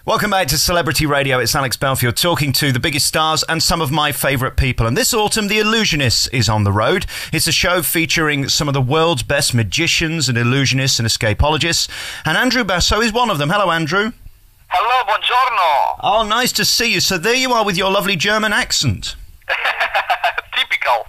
Welcome back to Celebrity Radio. It's Alex Belfield talking to the biggest stars and some of my favourite people. And this autumn, The Illusionists is on the road. It's a show featuring some of the world's best magicians and illusionists and escapologists. And Andrew Basso is one of them. Hello, Andrew. Hello, buongiorno. Oh, nice to see you. So there you are with your lovely German accent. Typical.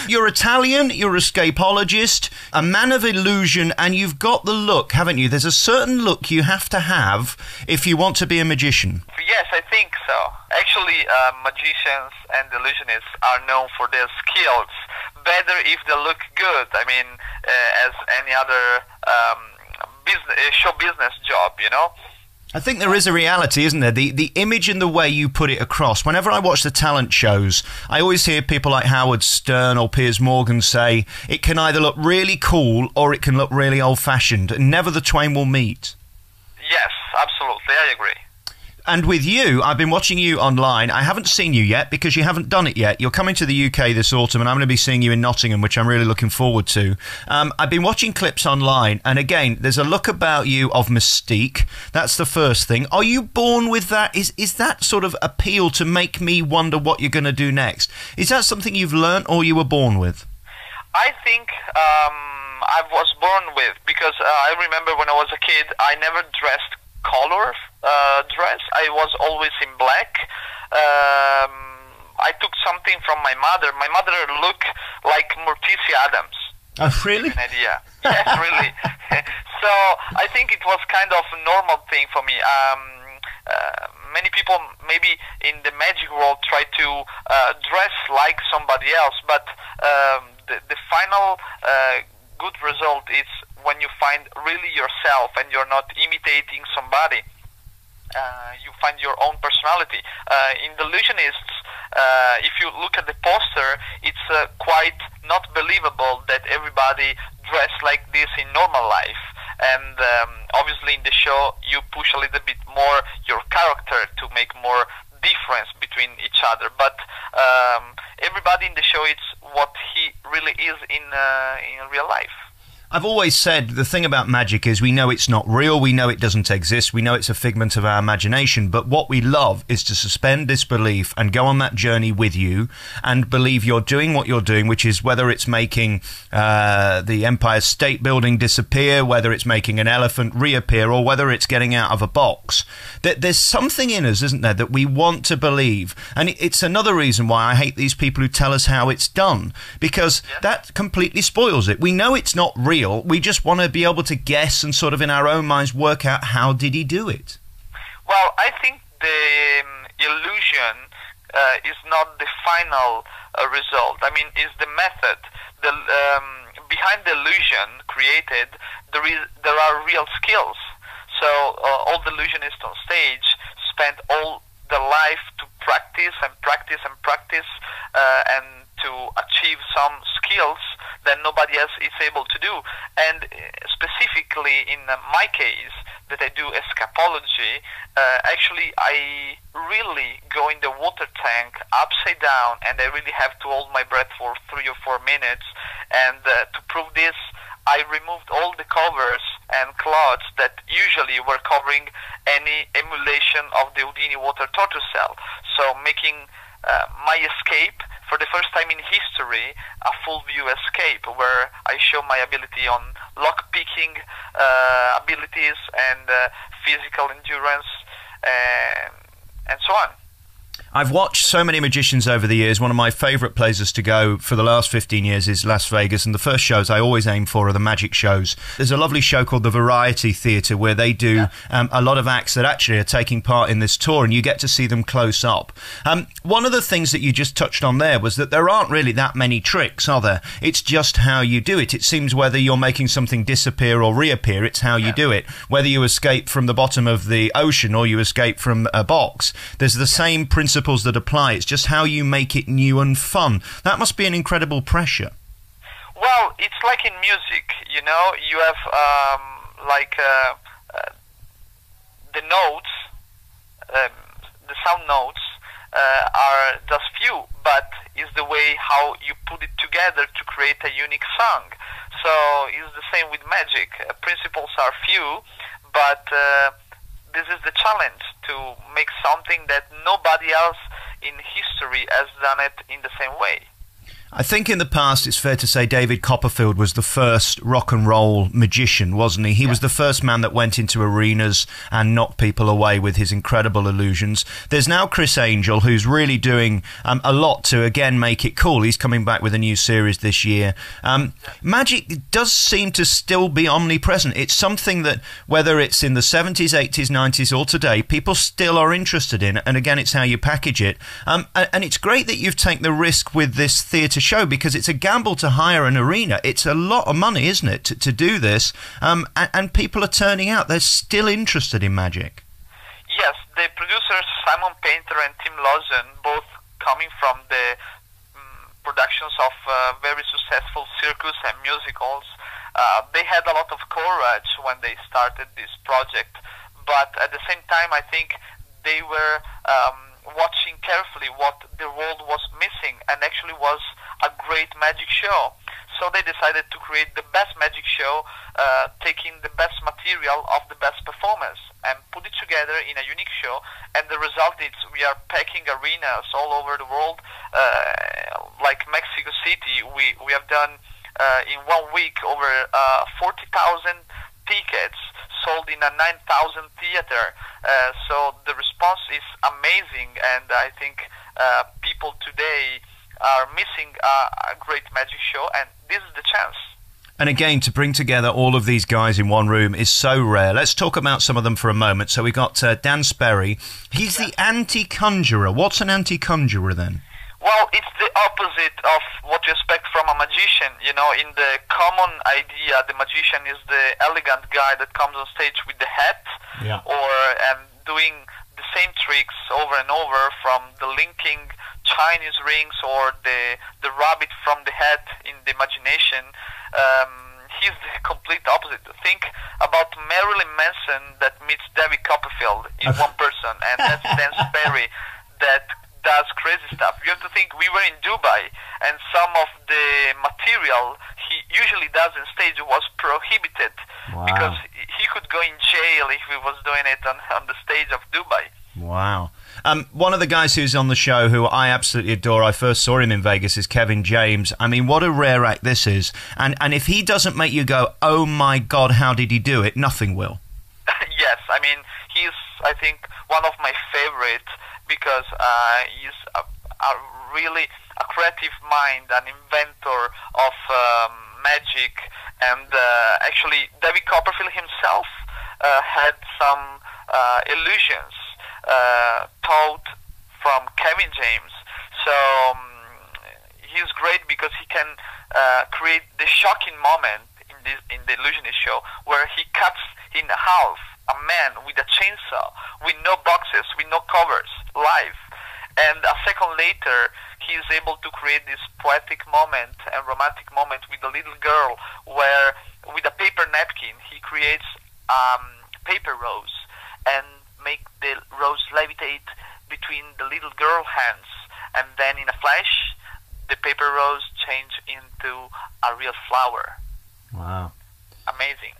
You're Italian, you're an escapologist, a man of illusion, and you've got the look, haven't you? There's a certain look you have to have if you want to be a magician. Yes, I think so. Actually, magicians and illusionists are known for their skills. Better if they look good. I mean, as any other show business job, you know? I think there is a reality, isn't there? The image and the way you put it across. Whenever I watch the talent shows, I always hear people like Howard Stern or Piers Morgan say it can either look really cool or it can look really old-fashioned, and never the twain will meet. Yes, absolutely, I agree. And with you, I've been watching you online. I haven't seen you yet because you haven't done it yet. You're coming to the UK this autumn, and I'm going to be seeing you in Nottingham, which I'm really looking forward to. I've been watching clips online, and again, there's a look about you of mystique. That's the first thing. Are you born with that? Is that sort of appeal to make me wonder what you're going to do next? Is that something you've learnt or you were born with? I think I was born with, because I remember when I was a kid, I never dressed color dress. I was always in black. I took something from my mother. My mother looked like Morticia Adams. Oh, really? An idea. Yes, really. So I think it was kind of a normal thing for me. Many people, maybe in the magic world, try to dress like somebody else, but the final good result is when you find really yourself and you're not imitating somebody. You find your own personality. In The Illusionists, if you look at the poster, it's quite not believable that everybody dressed like this in normal life. And obviously in the show you push a little bit more your character to make more difference between each other. But everybody in the show, it's what he really is in real life. I've always said the thing about magic is we know it's not real, we know it doesn't exist, we know it's a figment of our imagination, but what we love is to suspend disbelief and go on that journey with you and believe you're doing what you're doing, which is whether it's making the Empire State Building disappear, whether it's making an elephant reappear, or whether it's getting out of a box. There's something in us, isn't there, that we want to believe, and it's another reason why I hate these people who tell us how it's done, because that completely spoils it. We know it's not real. We just want to be able to guess and sort of in our own minds work out how did he do it. Well, I think the illusion is not the final result. I mean, it's the method. Behind the illusion created, there are real skills. So all the illusionists on stage spend all their life to practice and practice and practice and to achieve some skills that nobody else is able to do. And specifically in my case, that I do escapology, actually I really go in the water tank upside down, and I really have to hold my breath for 3 or 4 minutes. And to prove this, I removed all the covers and cloths that usually were covering any emulation of the Houdini water torture cell. So making my escape, for the first time in history, a full view escape, where I show my ability on lock-picking abilities and physical endurance and so on. I've watched so many magicians over the years. One of my favourite places to go for the last 15 years is Las Vegas, and the first shows I always aim for are the magic shows. There's a lovely show called the Variety Theatre where they do a lot of acts that actually are taking part in this tour, and you get to see them close up. One of the things that you just touched on there was that there aren't really that many tricks, are there? It's just how you do it. It seems whether you're making something disappear or reappear, it's how you do it. Whether you escape from the bottom of the ocean or you escape from a box, there's the same principles that apply. It's just how you make it new and fun. That must be an incredible pressure. Well, it's like in music, you know, you have the notes, the sound notes are just few, but it's the way how you put it together to create a unique song. So it's the same with magic. Principles are few, but this is the challenge, to make something that nobody else in history has done it in the same way. I think in the past it's fair to say David Copperfield was the first rock and roll magician, wasn't he? He was the first man that went into arenas and knocked people away with his incredible illusions. There's now Chris Angel, who's really doing a lot to, again, make it cool. He's coming back with a new series this year. Magic does seem to still be omnipresent. It's something that, whether it's in the 70s, 80s, 90s or today, people still are interested in. And again, it's how you package it. And it's great that you've taken the risk with this theatre show, because it's a gamble to hire an arena. It's a lot of money, isn't it, to do this, and people are turning out. They're still interested in magic. Yes, the producers Simon Painter and Tim Lawson, both coming from the productions of very successful circus and musicals, they had a lot of courage when they started this project, but at the same time I think they were watching carefully what the world was missing, and actually was a great magic show. So they decided to create the best magic show, taking the best material of the best performers and put it together in a unique show. And the result is we are packing arenas all over the world. Like Mexico City, we have done in 1 week over 40,000 tickets sold in a 9,000 theater. So the response is amazing, and I think people today are missing a great magic show, and this is the chance. And again, to bring together all of these guys in one room is so rare. Let's talk about some of them for a moment. So we got Dan Sperry. He's the anti-conjurer. What's an anti-conjurer then? Well, it's the opposite of what you expect from a magician. You know, in the common idea, the magician is the elegant guy that comes on stage with the hat, and doing the same tricks over and over, from the linking Chinese rings or the rabbit from the hat in the imagination. He's the complete opposite. Think about Marilyn Manson that meets David Copperfield in one person, and that's Dan Sperry that does crazy stuff. You have to think, we were in Dubai, and some of the material he usually does on stage was prohibited. Wow. Because he could go in jail if he was doing it on the stage of Dubai. Wow. One of the guys who's on the show, who I absolutely adore, I first saw him in Vegas, is Kevin James. I mean, what a rare act this is. And if he doesn't make you go, oh my God, how did he do it? Nothing will. Yes, I mean, he's, I think, one of my favorites, because he's really a creative mind, an inventor of magic. And actually, David Copperfield himself had some illusions taught from Kevin James. So he's great because he can create the shocking moment in the Illusionist show, where he cuts in half a man with a chainsaw, with no boxes, with no covers, live. And a second later, he is able to create this poetic moment and romantic moment with a little girl, where with a paper napkin he creates paper rose and make the rose levitate between the little girl hands, and then in a flash the paper rose change into a real flower. Wow. Amazing.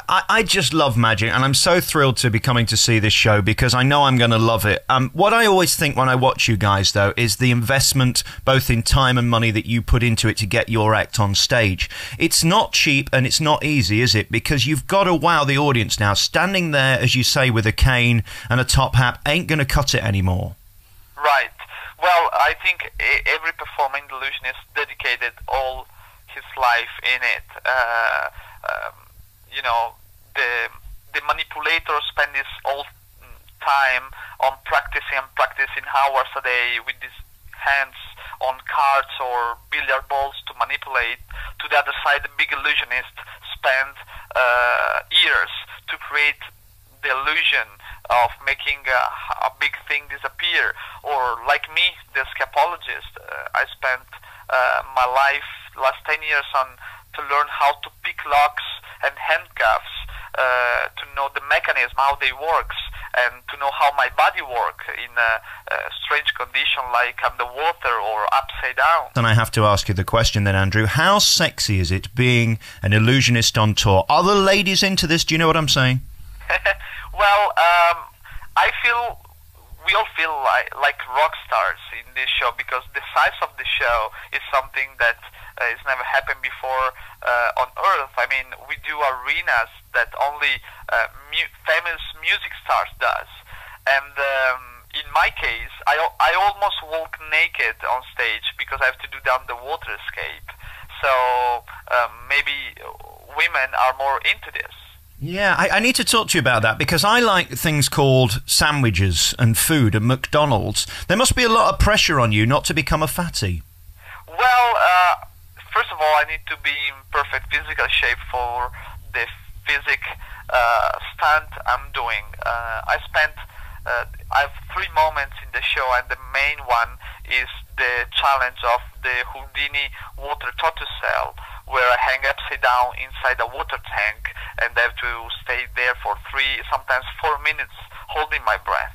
I just love magic, and I'm so thrilled to be coming to see this show, because I know I'm going to love it. What I always think when I watch you guys, though, is the investment, both in time and money, that you put into it to get your act on stage. It's not cheap, and it's not easy, is it? Because you've got to wow the audience now. Standing there, as you say, with a cane and a top hat ain't going to cut it anymore. Right. Well, I think every performer in The Illusionist dedicated all his life in it. You know, the manipulators spend this whole time on practicing hours a day with these hands on cards or billiard balls to manipulate. To the other side, the big illusionist spend years to create the illusion of making a big thing disappear. Or like me, the Escapologist, I spent my life, last 10 years, to learn how to pick locks and handcuffs, to know the mechanism, how they works, and to know how my body works in a strange condition like underwater or upside down. And I have to ask you the question then, Andrew, how sexy is it being an illusionist on tour? Are the ladies into this? Do you know what I'm saying? Well, we all feel like rock stars in this show because the size of the show is something that has never happened before on Earth. I mean, we do arenas that only famous music stars does, and in my case, I almost walk naked on stage because I have to do down the water escape. So maybe women are more into this. Yeah, I need to talk to you about that because I like things called sandwiches and food and McDonald's. There must be a lot of pressure on you not to become a fatty. Well, first of all, I need to be in perfect physical shape for the stunt I'm doing. I have 3 moments in the show, and the main one is the challenge of the Houdini water tortoise cell, where I hang upside down inside a water tank and I have to stay there for 3, sometimes 4 minutes, holding my breath.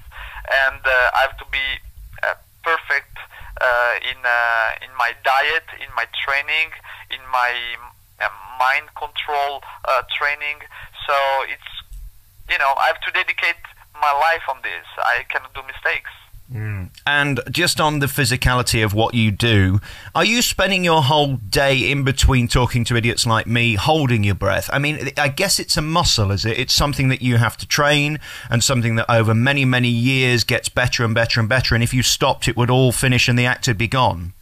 And I have to be perfect in my diet, in my training, in my mind control training. So it's, I have to dedicate my life on this. I cannot do mistakes. And just on the physicality of what you do, are you spending your whole day in between talking to idiots like me, holding your breath? I mean, I guess it's a muscle, is it? It's something that you have to train and something that over many, many years gets better and better and better. And if you stopped, it would all finish and the act would be gone.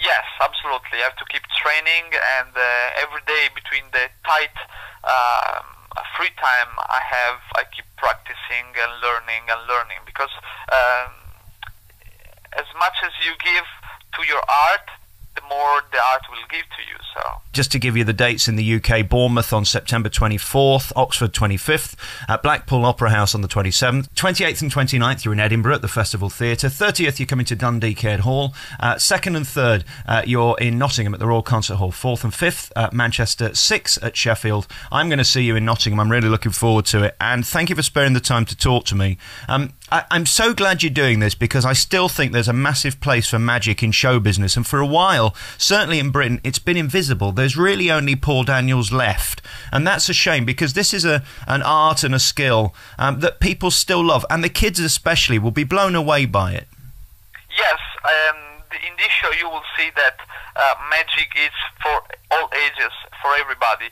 Yes, absolutely. I have to keep training, and every day between the tight free time I keep practicing and learning because as much as you give to your art, the more the art will give to you. So, just to give you the dates in the UK: Bournemouth on September 24th, Oxford 25th, at Blackpool Opera House on the 27th, 28th and 29th you're in Edinburgh at the Festival Theatre, 30th you're coming to Dundee Caird Hall, 2nd and 3rd you're in Nottingham at the Royal Concert Hall, 4th and 5th at Manchester, 6th at Sheffield. I'm going to see you in Nottingham. I'm really looking forward to it, and thank you for sparing the time to talk to me. I'm so glad you're doing this because I still think there's a massive place for magic in show business, and for a while, certainly in Britain, it's been invisible. There's really only Paul Daniels left, and that's a shame because this is an art and a skill that people still love, and the kids especially will be blown away by it. Yes, in this show you will see that magic is for all ages, for everybody.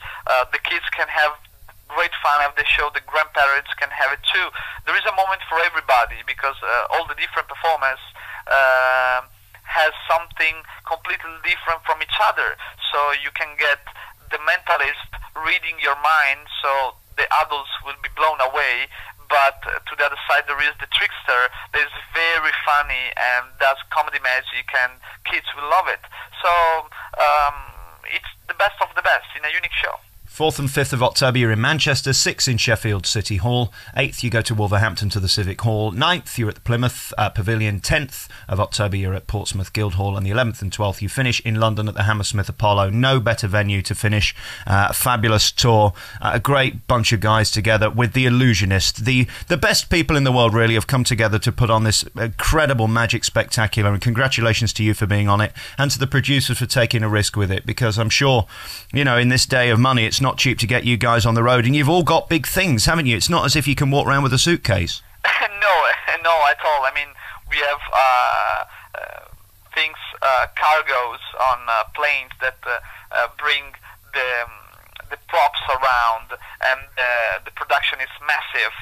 The kids can have great fun of the show, the grandparents can have it too. There is a moment for everybody because all the different performers has something completely different from each other. So you can get the mentalist reading your mind, so the adults will be blown away. But to the other side there is the trickster that is very funny and does comedy magic, and kids will love it. So it's the best of the best in a unique show. 4th and 5th of October you're in Manchester, 6th in Sheffield City Hall, 8th you go to Wolverhampton to the Civic Hall, 9th you're at the Plymouth Pavilion, 10th of October you're at Portsmouth Guildhall, and the 11th and 12th you finish in London at the Hammersmith Apollo. No better venue to finish a fabulous tour, a great bunch of guys together with the Illusionists. The best people in the world really have come together to put on this incredible magic spectacular, and congratulations to you for being on it, and to the producers for taking a risk with it, because I'm sure, in this day of money, it's not cheap to get you guys on the road, and you've all got big things, haven't you? It's not as if you can walk around with a suitcase. No, at all. I mean, we have things, cargoes on planes that bring the props around, and the production is massive.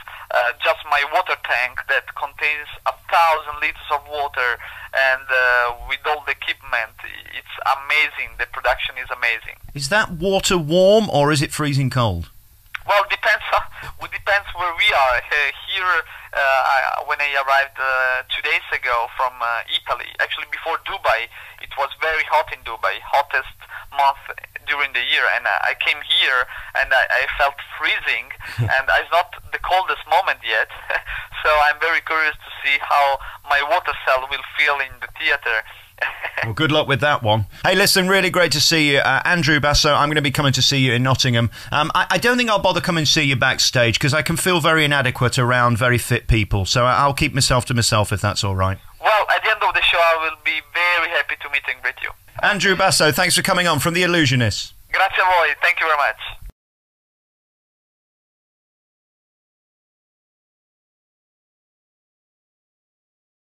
Just my water tank that contains 1,000 liters of water, and with all the equipment, it's amazing. The production is amazing. Is that water warm or is it freezing cold? Well, it depends where we are. Here, when I arrived 2 days ago from Italy, actually before Dubai, it was very hot in Dubai, hottest month during the year, and I came here and I felt freezing, and it's not the coldest moment yet, so I'm very curious to see how my water cell will feel in the theater. Well, good luck with that one. Hey, listen, really great to see you. Andrew Basso, I'm going to be coming to see you in Nottingham. I don't think I'll bother coming to see you backstage because I can feel very inadequate around very fit people, so I'll keep myself to myself if that's all right. Well, at the end of the show, I will be very happy to meet and greet you. Andrew Basso, thanks for coming on from The Illusionists. Grazie a voi. Thank you very much.